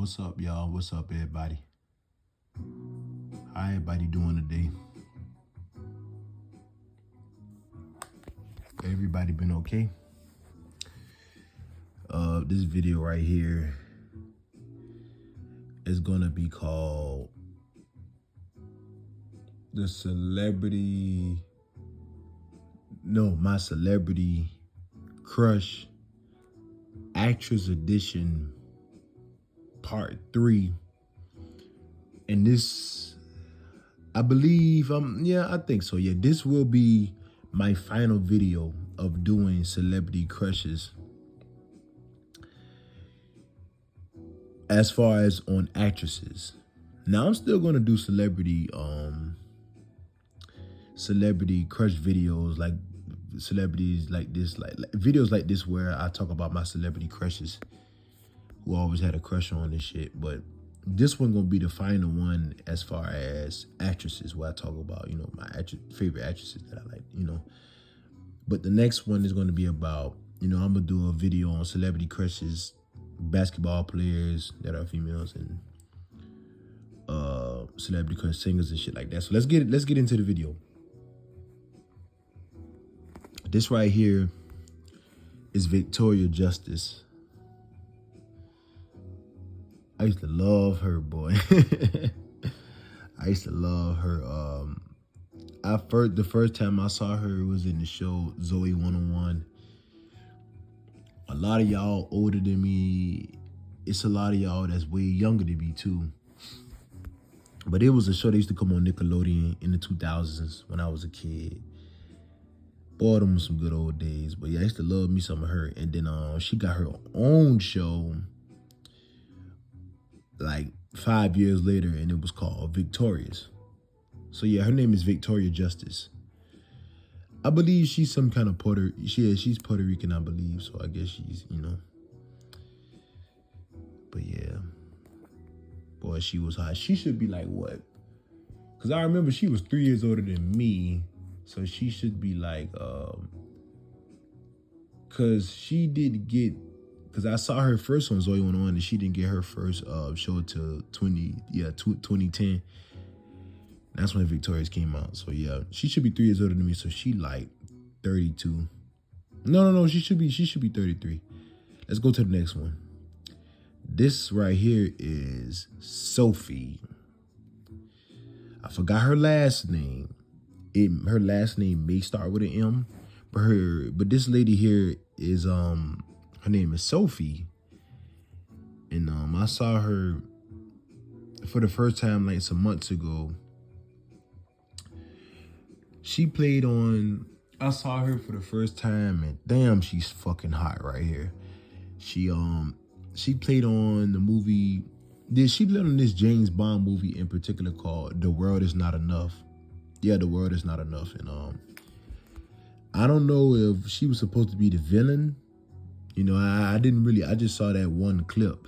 What's up, y'all? What's up, everybody? How everybody doing today? Everybody been okay? This video right here is gonna be called my celebrity crush actress edition part 3. And this, I believe, I think so. Yeah, this will be my final video of doing celebrity crushes as far as on actresses. Now I'm still gonna do celebrity crush videos, like celebrities like this, like videos like this where I talk about my celebrity crushes who always had a crush on this shit. But this one gonna be the final one as far as actresses, where I talk about, my favorite actresses that I like, But the next one is gonna be about, I'm gonna do a video on celebrity crushes, basketball players that are females, and celebrity crush singers and shit like that. So let's get into the video. This right here is Victoria Justice. I used to love her, boy. I used to love her. The first time I saw her was in the show Zoey 101. A lot of y'all older than me. It's a lot of y'all that's way younger than me too. But it was a show that used to come on Nickelodeon in the 2000s when I was a kid. Boy, them was some good old days. But yeah, I used to love me some of her. And then she got her own show like 5 years later, and it was called Victorious. So yeah, her name is Victoria Justice. I believe she's some kind of she's Puerto Rican, I believe. So I guess she's, But yeah. Boy, she was hot. She should be like what? Because I remember she was 3 years older than me. So she should be like, because she did get, because I saw her first on Zoey 101, and she didn't get her first show till 2010. That's when Victorious came out. So yeah, she should be 3 years older than me. So she like 32. No, she should be 33. Let's go to the next one. This right here is Sophie. I forgot her last name. Her last name may start with an M, but this lady here is her name is Sophie, and I saw her for the first time like some months ago. I saw her for the first time, and damn, she's fucking hot right here. She played on the movie. She played on this James Bond movie in particular called The World Is Not Enough. Yeah, The World Is Not Enough. And I don't know if she was supposed to be the villain. I just saw that one clip.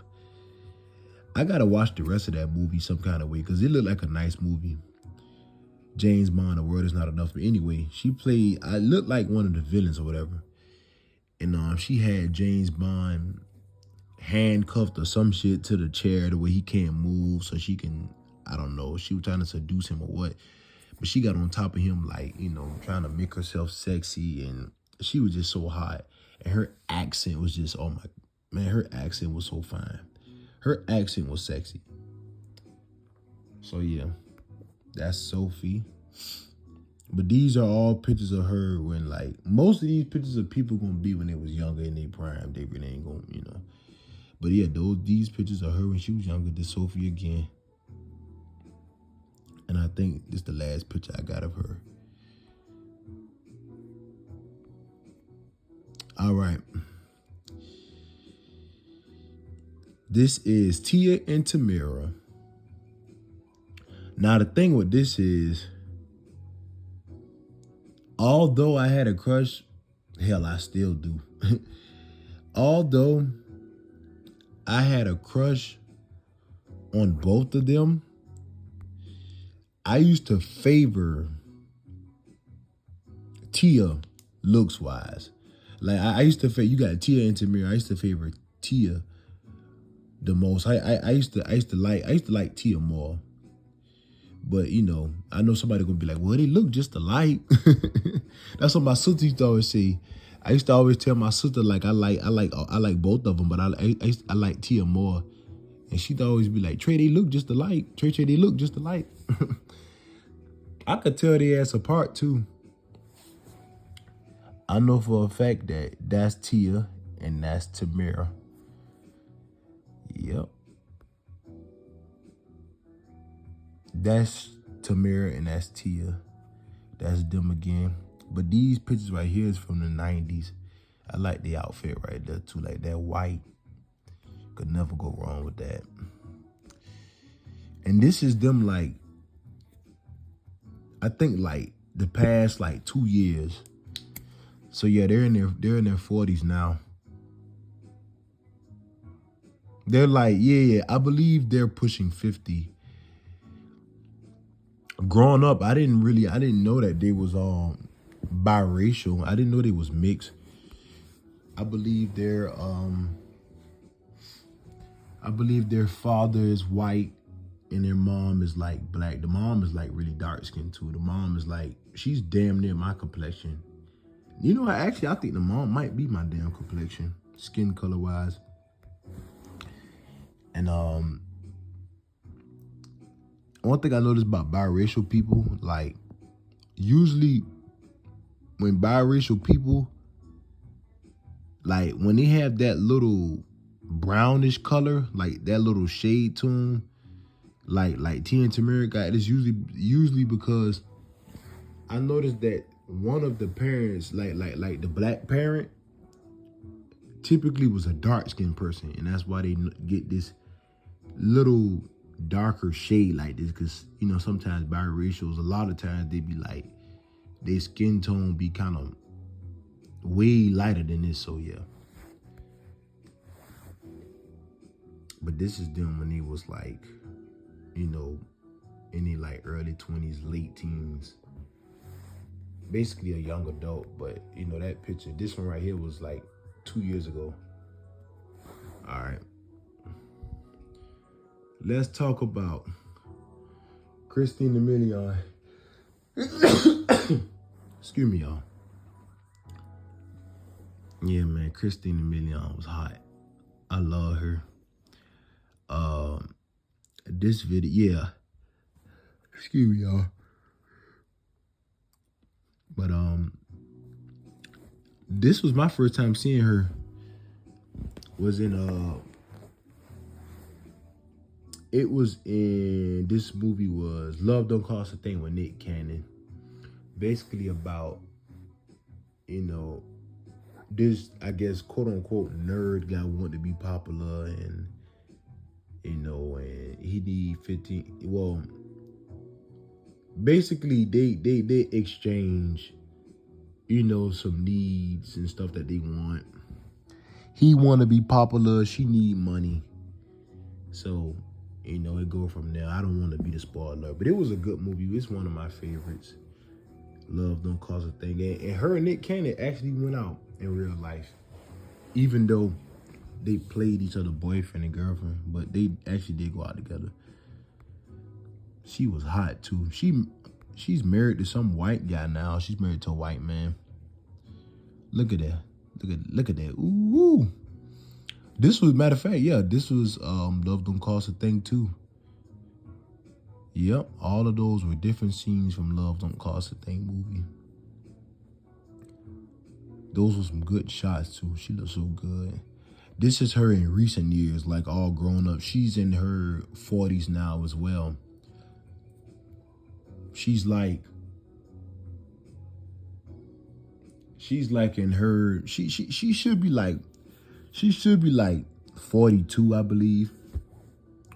I gotta watch the rest of that movie some kind of way, because it looked like a nice movie. James Bond, The World Is Not Enough. But anyway, I looked like one of the villains or whatever. And she had James Bond handcuffed or some shit to the chair the way he can't move, so she can, I don't know, she was trying to seduce him or what. But she got on top of him, like, trying to make herself sexy, and she was just so hot. And her accent was just, oh my, man, her accent was so fine. Her accent was sexy. So yeah, that's Sophie. But these are all pictures of her when, like, most of these pictures of people gonna be when they was younger in their prime. They really ain't gonna, But yeah, these pictures of her when she was younger. This Sophie again. And I think this is the last picture I got of her. All right. This is Tia and Tamera. Now, the thing with this is, although I had a crush, hell, I still do. Although I had a crush on both of them, I used to favor Tia looks wise. Like I used to favor, you got Tia and Tamera. I used to favor Tia the most. I used to like Tia more. But you know, I know somebody gonna be like, well, they look just alike. That's what my sister used to always say. I used to always tell my sister like I like both of them, but I like Tia more. And she'd always be like, Trey, they look just alike. Trey, they look just alike. I could tell they ass apart too. I know for a fact that that's Tia and that's Tamera. Yep. That's Tamera and that's Tia. That's them again. But these pictures right here is from the 90s. I like the outfit right there too. Like that white. Could never go wrong with that. And this is them like, I think like the past like 2 years. So yeah, they're in their 40s now. They're like, yeah, I believe they're pushing 50. Growing up, I didn't know that they was biracial. I didn't know they was mixed. I believe their father is white and their mom is like black. The mom is like really dark skinned too. The mom is like, she's damn near my complexion. You know, I think the mom might be my damn complexion, skin color wise. And one thing I noticed about biracial people, like usually when biracial people, like when they have that little brownish color, like that little shade to them, like Tia and Tamera got, it's usually because I noticed that one of the parents, like the black parent, typically was a dark skinned person, and that's why they get this little darker shade like this. Because you know sometimes biracials, a lot of times they be like their skin tone be kind of way lighter than this. So yeah. But this is them when they was like, you know, in their like early 20s, late teens. Basically a young adult, but you know that picture, this one right here was like 2 years ago. All right. Let's talk about Christina Milian. Excuse me, y'all. Yeah, man, Christina Milian was hot. I love her. This video, yeah. Excuse me, y'all. But this was my first time seeing her. Was in it was in, this movie was Love Don't Cost a Thing with Nick Cannon. Basically about, you know, this, I guess, quote unquote nerd guy wanted to be popular, and you know, and he need 15. Well, basically they exchange, you know, some needs and stuff that they want. He want to be popular, she need money. So, you know, it go from there. I don't want to be the spoiler, but it was a good movie. It's one of my favorites. Love Don't Cost a Thing. And her and Nick Cannon actually went out in real life, even though they played each other boyfriend and girlfriend, but they actually did go out together. She was hot too. She's married to some white guy now. She's married to a white man. Look at that. Look at that. Ooh. This was, matter of fact, yeah, this was Love Don't Cost a Thing too. Yep, all of those were different scenes from Love Don't Cost a Thing movie. Those were some good shots too. She looked so good. This is her in recent years, like all grown up. She's in her 40s now as well. She's like in her, she should be like 42, I believe.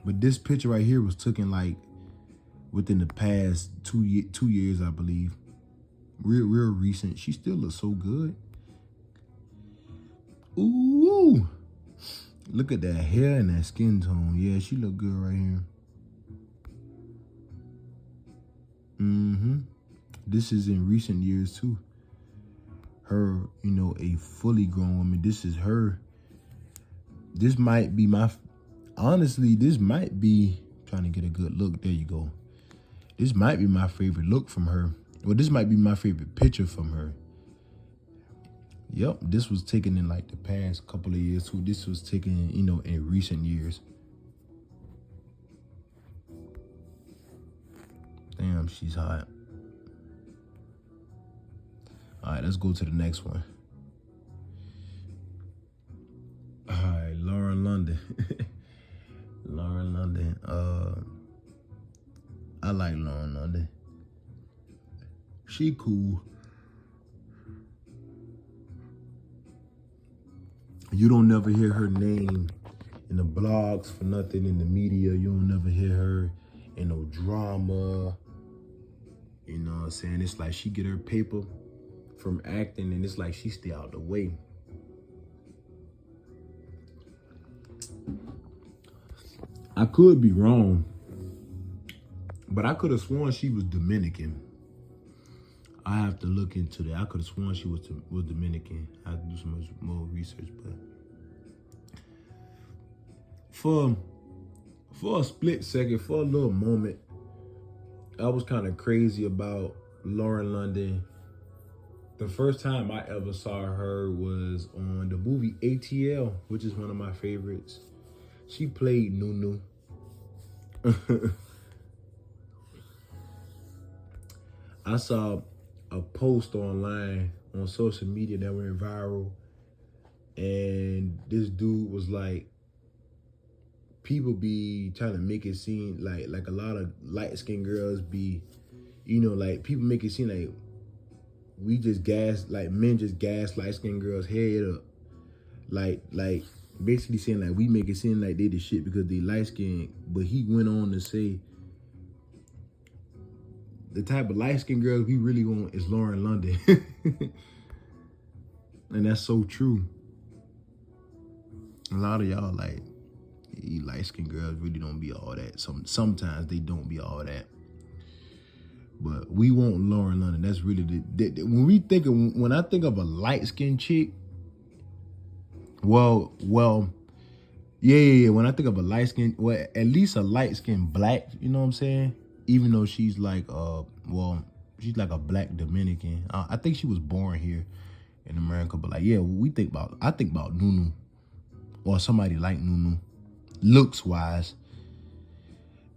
But this picture right here was taken like within the past 2 years, I believe. Real recent. She still looks so good. Ooh. Look at that hair and that skin tone. Yeah, she look good right here. This is in recent years too. Her, you know, a fully grown woman. This is her. This might be Honestly, this might be trying to get a good look. There you go. This might be my favorite look from her. Well, this might be my favorite picture from her. Yep, this was taken in like the past couple of years too. This was taken, in recent years. Damn, she's hot. All right, let's go to the next one. All right, Lauren London. Lauren London. I like Lauren London. She cool. You don't never hear her name in the blogs for nothing, in the media. You don't never hear her in no drama. You know what I'm saying? It's like she get her paper from acting, and it's like she stay out the way. I could be wrong, but I could have sworn she was Dominican. I have to look into that. I could have sworn she was Dominican. I have to do some more research, but for a split second, for a little moment, I was kind of crazy about Lauren London. The first time I ever saw her was on the movie ATL, which is one of my favorites. She played Nunu. I saw a post online on social media that went viral, and this dude was like, people be trying to make it seem like a lot of light-skinned girls be, like people make it seem like we just men just gas light-skinned girls head up. Like basically saying like we make it seem like they the shit because they light-skinned. But he went on to say the type of light-skinned girls we really want is Lauren London. And that's so true. A lot of y'all light-skinned girls really don't be all that. Sometimes they don't be all that. But we want Lauren London. That's really when I think of a light-skinned chick, well, yeah. When I think of a light-skinned, at least a light-skinned black, you know what I'm saying? Even though she's like, she's like a black Dominican. I think she was born here in America, but I think about Nunu or somebody like Nunu, looks wise.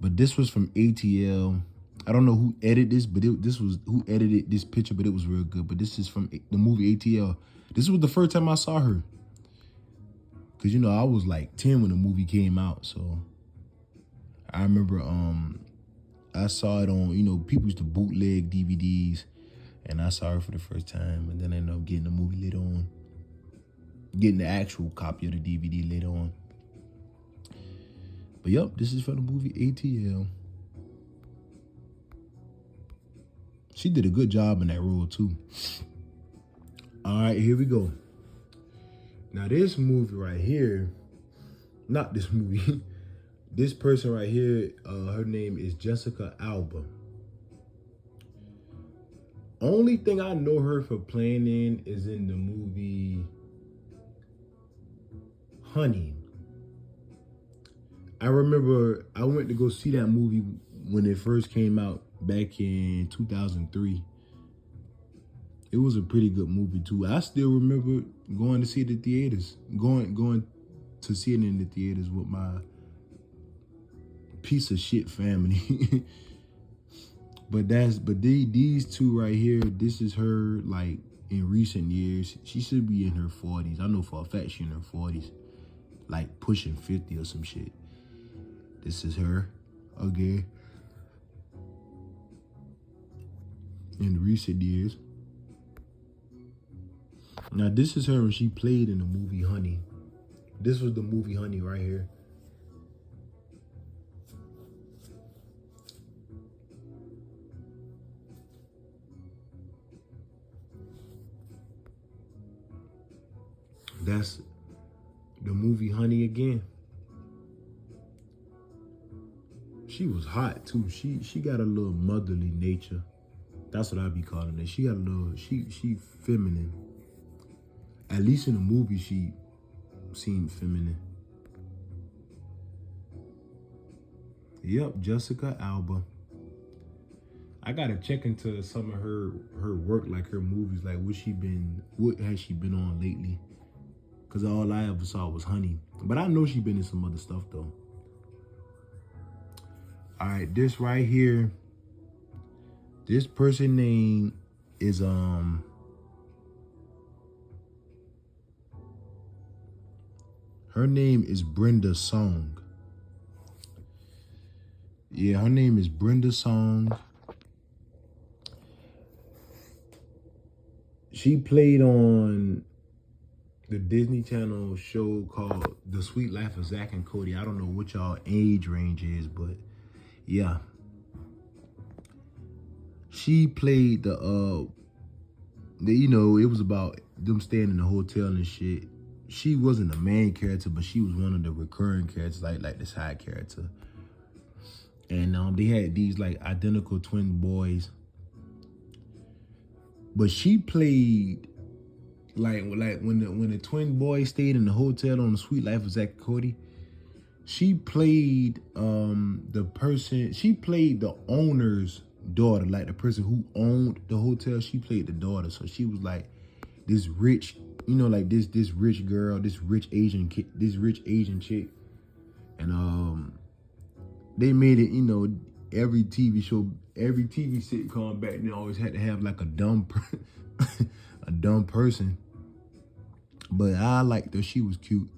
But this was from ATL. I don't know who edited this, but this was who edited this picture, but it was real good. But this is from the movie ATL. This was the first time I saw her. Cause I was like 10 when the movie came out. So I remember I saw it on, people used to bootleg DVDs, and I saw her for the first time, and then I ended up getting the movie later on. Getting the actual copy of the DVD later on. But yep, this is from the movie ATL. She did a good job in that role too. All right, here we go. Now this movie right here, not this movie, this person right here, her name is Jessica Alba. Only thing I know her for playing in is in the movie Honey. I remember I went to go see that movie when it first came out back in 2003. It was a pretty good movie too. I still remember going to see it at the theaters, going to see it in the theaters with my piece of shit family. But these two right here, this is her like in recent years. She should be in her 40s. I know for a fact she's in her 40s, like pushing 50 or some shit. This is her again in recent years. Now this is her when she played in the movie Honey. This was the movie Honey right here. That's the movie Honey again. She was hot too. She got a little motherly nature. That's what I be calling it. She got a little, she feminine. At least in the movie, she seemed feminine. Yep, Jessica Alba. I gotta check into some of her work, like her movies, like what has she been on lately? Cause all I ever saw was Honey, but I know she been in some other stuff though. All right, this right here, this person name is her name is Brenda Song. Yeah, her name is Brenda Song. She played on the Disney Channel show called The Sweet Life of Zack and Cody. I don't know what y'all age range is, but yeah. She played it was about them staying in the hotel and shit. She wasn't the main character, but she was one of the recurring characters, like the side character. And they had these like identical twin boys. But she played like when the twin boys stayed in the hotel on The Sweet Life of Zack and Cody. She played she played the owner's daughter, like the person who owned the hotel. She played the daughter, so she was like this rich, like this rich girl, this rich Asian chick, and they made it, every TV show, every TV sitcom back then always had to have like a dumb a dumb person. But I liked her. She was cute.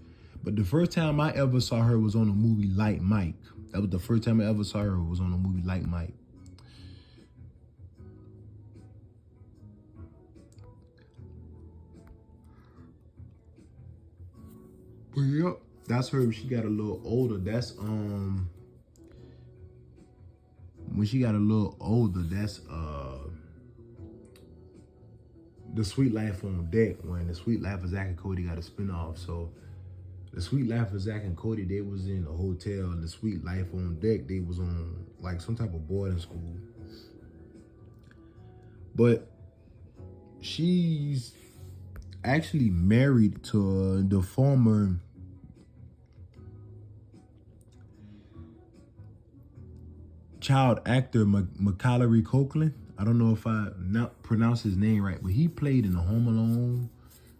But the first time I ever saw her was on a movie Like Mike. That was the first time I ever saw her was on a movie Like Mike. But yep, that's her. She got a little older. That's when she got a little older. That's The Sweet Life on Deck, when The Sweet Life of Zack and Cody got a spinoff. So The Sweet Life of Zack and Cody, they was in a hotel, and The Sweet Life on Deck, they was on like some type of boarding school. But she's actually married to the former child actor Macaulay Culkin. I don't know if I not pronounce his name right, but he played in the Home Alone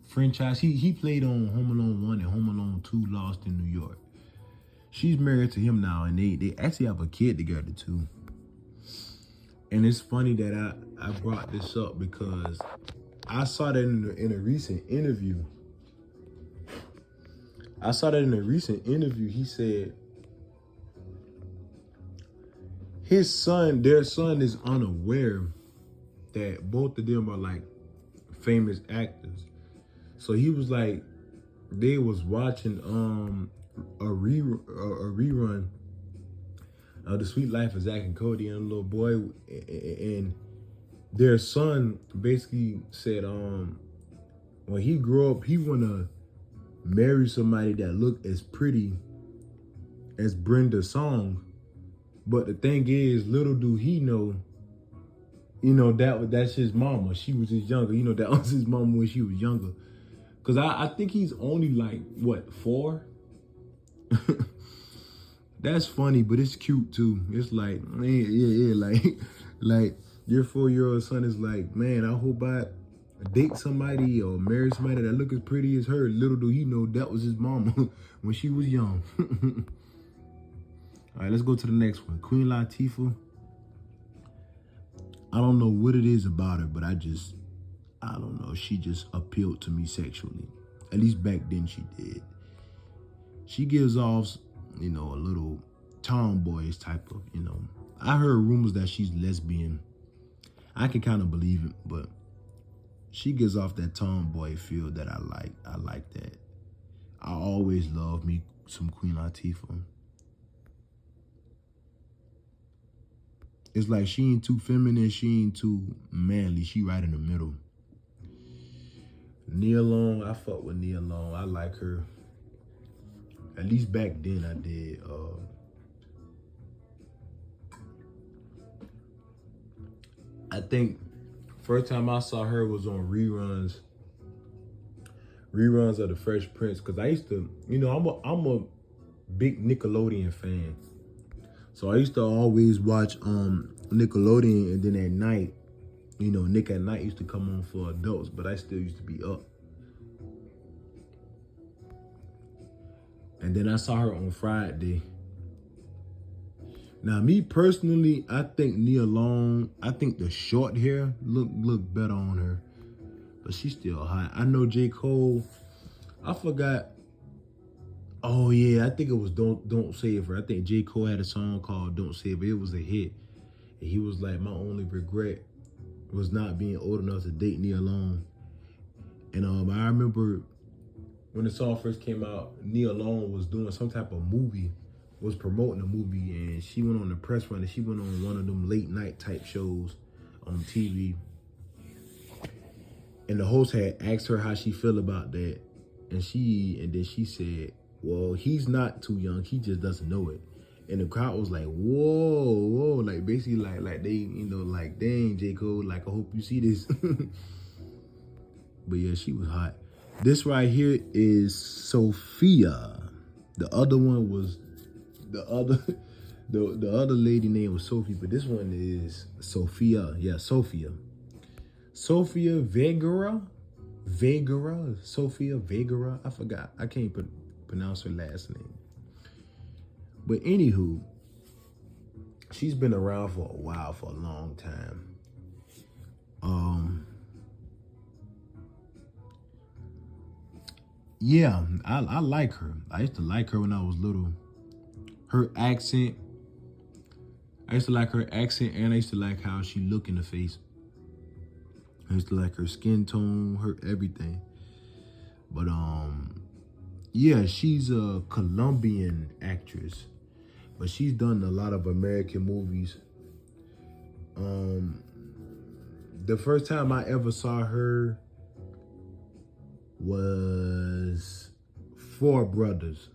franchise. He played on Home Alone 1 and Home Alone 2 Lost in New York. She's married to him now, and they actually have a kid together too. And it's funny that I brought this up because I saw that in a recent interview. He said their son is unaware that both of them are like famous actors. So he was like, they was watching a rerun of The Sweet Life of Zack and Cody and a little boy, and their son basically said when he grew up he wanna marry somebody that looked as pretty as Brenda Song. But the thing is, little do he know, that's his mama. She was just younger. That was his mama when she was younger. Cause I think he's only like, what, 4? That's funny, but it's cute too. It's like, man, yeah, like your 4-year-old son is like, man, I hope I date somebody or marry somebody that look as pretty as her. Little do he know that was his mama when she was young. All right, let's go to the next one. Queen Latifah. I don't know what it is about her, but I don't know. She just appealed to me sexually. At least back then she did. She gives off, a little tomboyish type of, I heard rumors that she's lesbian. I can kind of believe it, but she gives off that tomboy feel that I like. I like that. I always love me some Queen Latifah. It's like she ain't too feminine, she ain't too manly. She right in the middle. Nia Long, I fuck with Nia Long. I like her. At least back then I did. I think first time I saw her was on reruns of The Fresh Prince. Cause I used to, I'm a big Nickelodeon fan. So I used to always watch Nickelodeon, and then at night, you know, Nick at Night used to come on for adults, but I still used to be up. And then I saw her on Friday. Now, me personally, I think Nia Long, I think the short hair look better on her, but she's still hot. I know J. Cole, I forgot. Oh yeah, I think it was Don't Save Her. I think J. Cole had a song called Don't Save Her. It was a hit. And he was like, my only regret was not being old enough to date Nia Long. And I remember when the song first came out, Nia Long was doing some type of movie, was promoting a movie, and she went on the press run, and she went on one of them late night type shows on TV. And the host had asked her how she feel about that. And then she said, well, he's not too young, he just doesn't know it. And the crowd was like, whoa, like basically like they, you know, like, dang, J. Cole, like, I hope you see this. But yeah, she was hot. This right here is Sophia. The other one was the other lady name was Sophie, but this one is Sophia. Yeah, Sophia. Sophia Vergara. Sophia Vergara. I forgot. I can't pronounce her last name. But anywho, she's been around for a while, for a long time. Yeah, I like her. I used to like her when I was little. Her accent. I used to like her accent, and I used to like how she looked in the face. I used to like her skin tone, her everything. But yeah, she's a Colombian actress, but she's done a lot of American movies. The first time I ever saw her was Four Brothers.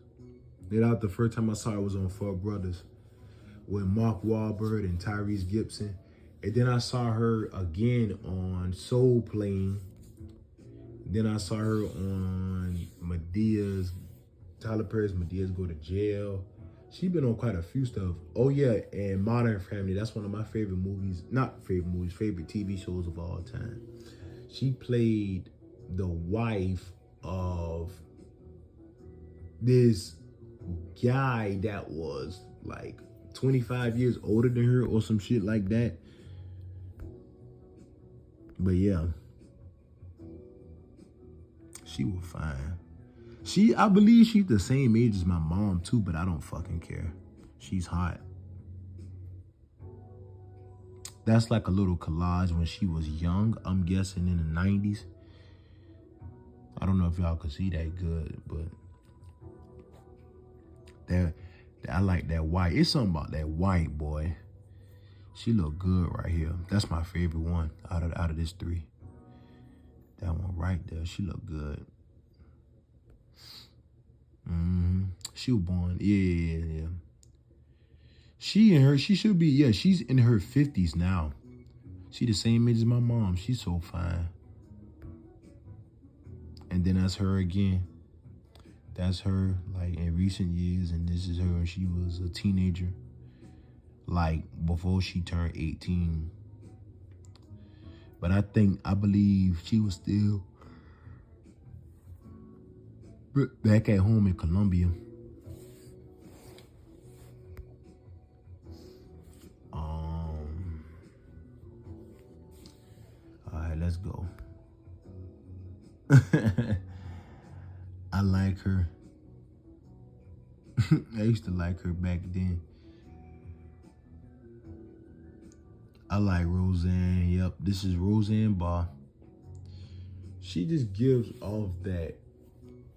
The first time I saw her was on Four Brothers with Mark Wahlberg and Tyrese Gibson. And then I saw her again on Soul Plane. Then I saw her on Tyler Perry's Medea's Go to Jail. She's been on quite a few stuff. Oh yeah, and Modern Family. That's one of my favorite movies. Not favorite movies, favorite TV shows of all time. She played the wife of this guy that was like 25 years older than her or some shit like that. But yeah, she was fine. I believe she's the same age as my mom too, but I don't fucking care. She's hot. That's like a little collage when she was young, I'm guessing in the 90s. I don't know if y'all could see that good, but I like that white. It's something about that white, boy. She look good right here. That's my favorite one out of this three. That one right there, she look good. She was born, yeah. She should be, yeah, she's in her 50s now. She the same age as my mom. She's so fine. And then that's her again. That's her, like, in recent years, and this is her when she was a teenager. Like, before she turned 18. But I believe she was still back at home in Colombia. Alright, let's go. I like her. I used to like her back then. I like Roseanne. Yep, this is Roseanne Barr. She just gives off that.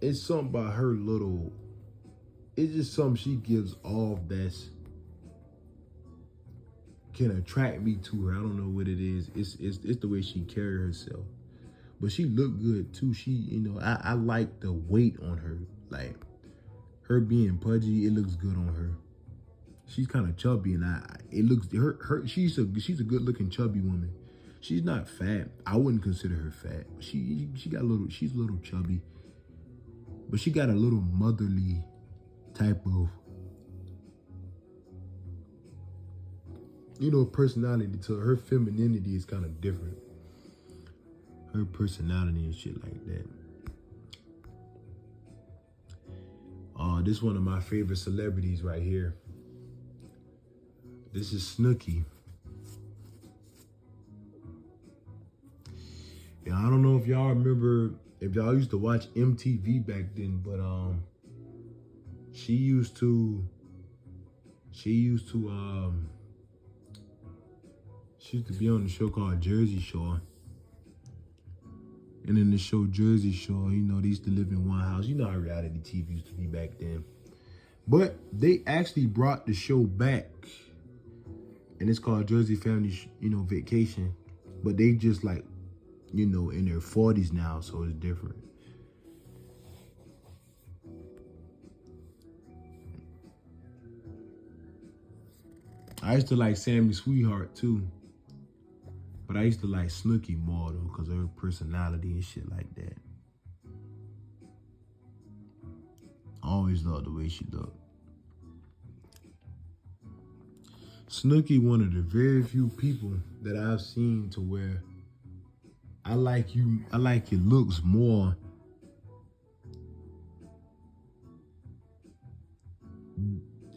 It's something about her little. It's just something she gives off that's can attract me to her. I don't know what it is. It's the way she carry herself. But she looked good too. She, you know, I like the weight on her. Like her being pudgy, it looks good on her. She's kind of chubby, and it looks she's a good looking chubby woman. She's not fat. I wouldn't consider her fat. She got a little. She's a little chubby, but she got a little motherly type of personality to her. Her femininity is kind of different. Her personality and shit like that. This is one of my favorite celebrities right here. This is Snooki. Yeah, I don't know if y'all remember, if y'all used to watch MTV back then, but she used to be on the show called Jersey Shore. And in the show Jersey Shore, they used to live in one house. You know how reality TV used to be back then. But they actually brought the show back. And it's called Jersey Family, Vacation. But they just like, in their 40s now, so it's different. I used to like Sammy Sweetheart too. But I used to like Snooki more though, because of her personality and shit like that. I always loved the way she looked. Snooki, one of the very few people that I've seen to where I like your looks more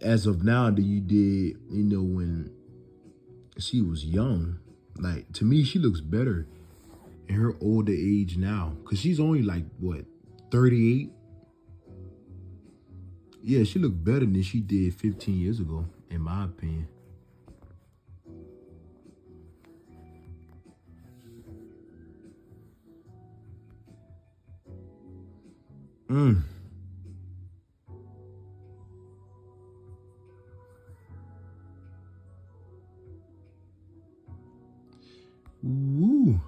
as of now than you did, when she was young. Like, to me, she looks better in her older age now. Because she's only like, what, 38? Yeah, she looked better than she did 15 years ago, in my opinion. Woo.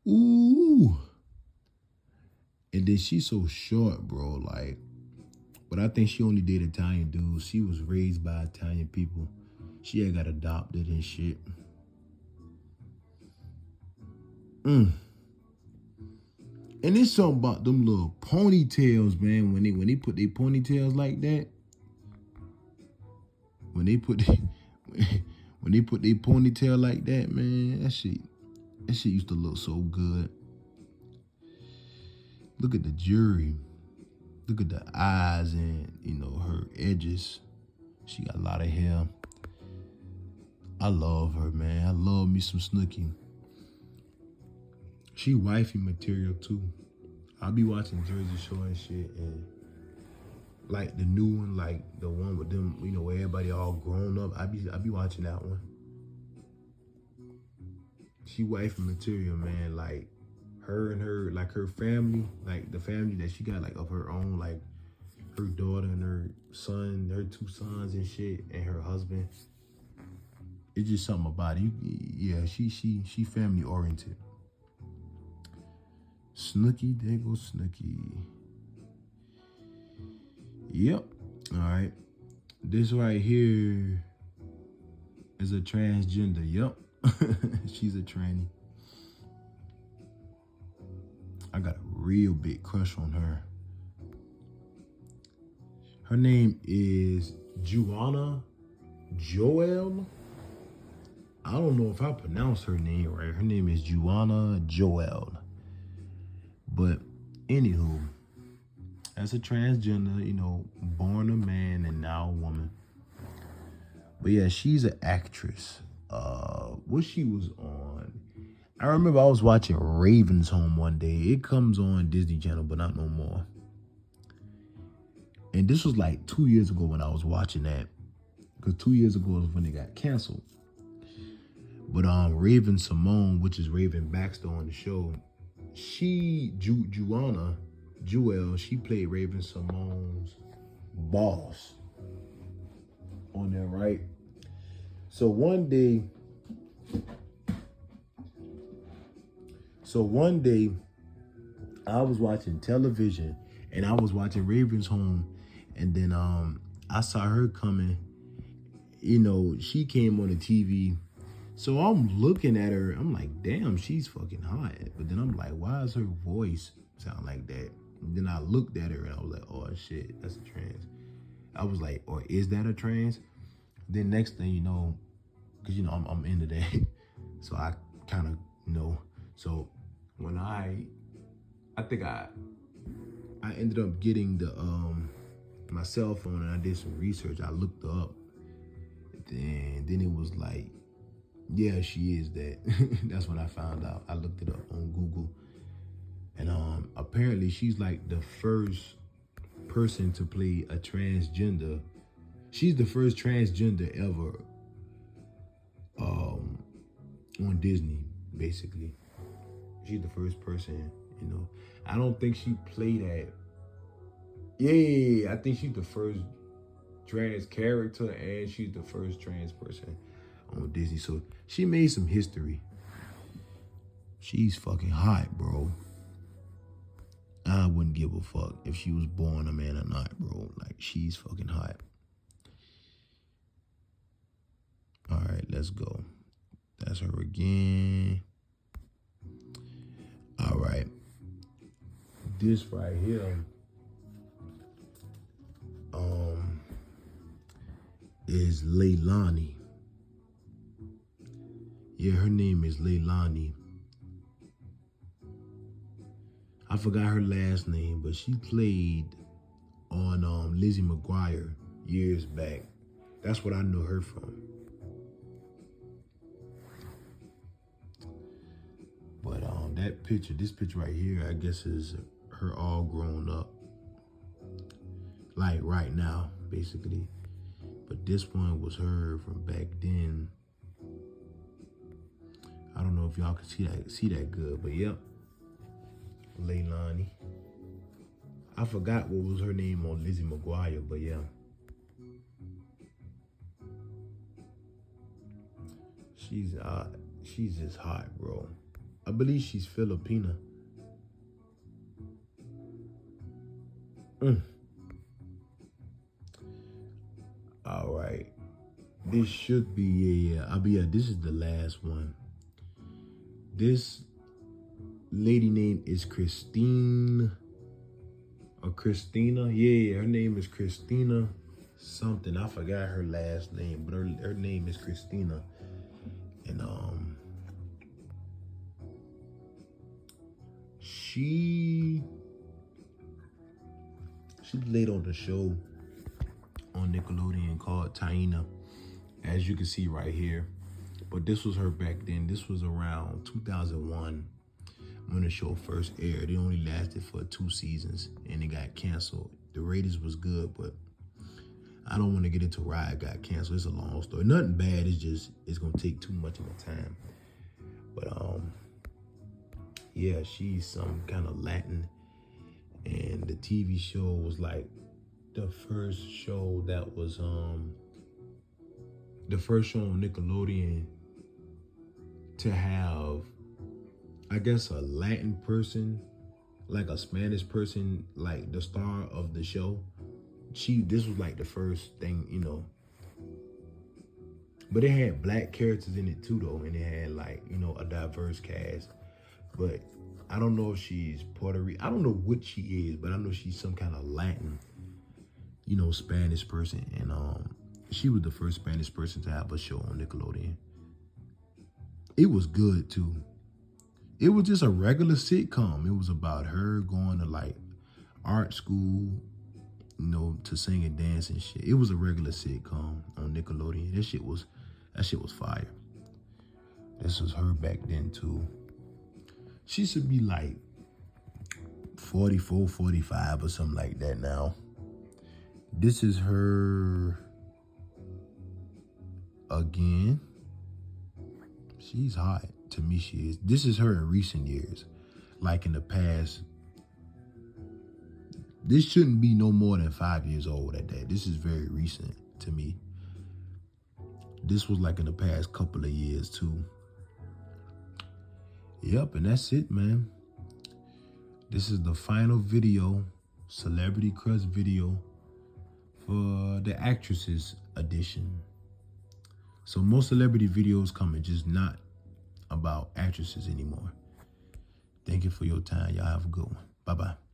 Ooh. And then she's so short, bro. Like, but I think she only dated Italian dudes. She was raised by Italian people. She had got adopted and shit. And there's something about them little ponytails, man. When they put their ponytails like that. When they put their ponytail like that, man, that shit used to look so good. Look at the jury. Look at the eyes and, her edges. She got a lot of hair. I love her, man. I love me some Snooki. She wifey material too. I'll be watching Jersey Shore and shit, and like the new one, like the one with them, where everybody all grown up. I be watching that one. She wifey material, man. Like her and her, like her family, like the family that she got, like of her own, like her daughter and her son, her 2 sons and shit, and her husband. It's just something about it. Yeah, she family oriented. Snooki, there goes Snooki. Yep. All right. This right here is a transgender. Yep. She's a tranny. I got a real big crush on her. Her name is Juana Joel. I don't know if I pronounced her name right. Her name is Juana Joel. But anywho, as a transgender, born a man and now a woman. But yeah, she's an actress. What she was on, I remember I was watching Raven's Home one day. It comes on Disney Channel, but not no more. And this was like 2 years ago when I was watching that. Because 2 years ago was when it got canceled. But Raven-Symoné, which is Raven Baxter on the show, Juana Jewel, she played Raven-Symoné's boss on there, right? So one day, I was watching television and I was watching Raven's Home, and then I saw her coming, you know, she came on the TV. So I'm looking at her. I'm like, damn, she's fucking hot. But then I'm like, why does her voice sound like that? And then I looked at her and I was like, oh shit, that's a trans. I was like, or is that a trans? Then next thing you know, because you know I'm into that, so I kind of know. So when I think I ended up getting the my cell phone and I did some research. I looked her up, and then it was like, yeah, she is that. That's when I found out. I looked it up on Google, and apparently she's like the first person to play a transgender. She's the first transgender ever on Disney, basically. She's the first person, you know. I don't think she played at. Yeah, I think she's the first trans character and she's the first trans person on Disney. So she made some history. She's fucking hot, bro. I wouldn't give a fuck if she was born a man or not, bro. Like, she's fucking hot. All right, let's go. That's her again. All right. This right here is Leilani. Yeah, her name is Leilani. I forgot her last name, but she played on Lizzie McGuire years back. That's what I know her from. But that picture, this picture right here, I guess is her all grown up. Like right now, basically. But this one was her from back then. I don't know if y'all can see that good, but yep. Leilani. I forgot what was her name on Lizzie McGuire, but yeah. She's just hot, bro. I believe she's Filipina. All right. This should be, yeah. This is the last one. This lady name is Christine or Christina. Yeah, her name is Christina something. I forgot her last name, but her name is Christina. And she played on the show on Nickelodeon called Taina, as you can see right here. But this was her back then. This was around 2001 when the show first aired. It only lasted for 2 seasons and it got canceled. The ratings was good, but I don't want to get into why it got canceled. It's a long story. Nothing bad. It's gonna take too much of my time. But yeah, she's some kind of Latin, and the TV show was like the first show that was the first show on Nickelodeon to have, I guess, a Latin person, like a Spanish person, like the star of the show. This was like the first thing, you know. But it had black characters in it too, though, and it had like, you know, a diverse cast. But I don't know if she's Puerto Rican. I don't know what she is, but I know she's some kind of Latin, you know, Spanish person. And she was the first Spanish person to have a show on Nickelodeon. It was good too. It was just a regular sitcom. It was about her going to like art school, you know, to sing and dance and shit. It was a regular sitcom on Nickelodeon. That shit was fire. This was her back then too. She should be like 44, 45 or something like that now. This is her again. She's hot. To me, she is. This is her in recent years. Like in the past. This shouldn't be no more than 5 years old at that. This is very recent to me. This was like in the past couple of years too. Yep, and that's it, man. This is the final video, Celebrity Crush video for the Actresses edition. So most celebrity videos coming, just not about actresses anymore. Thank you for your time. Y'all have a good one. Bye-bye.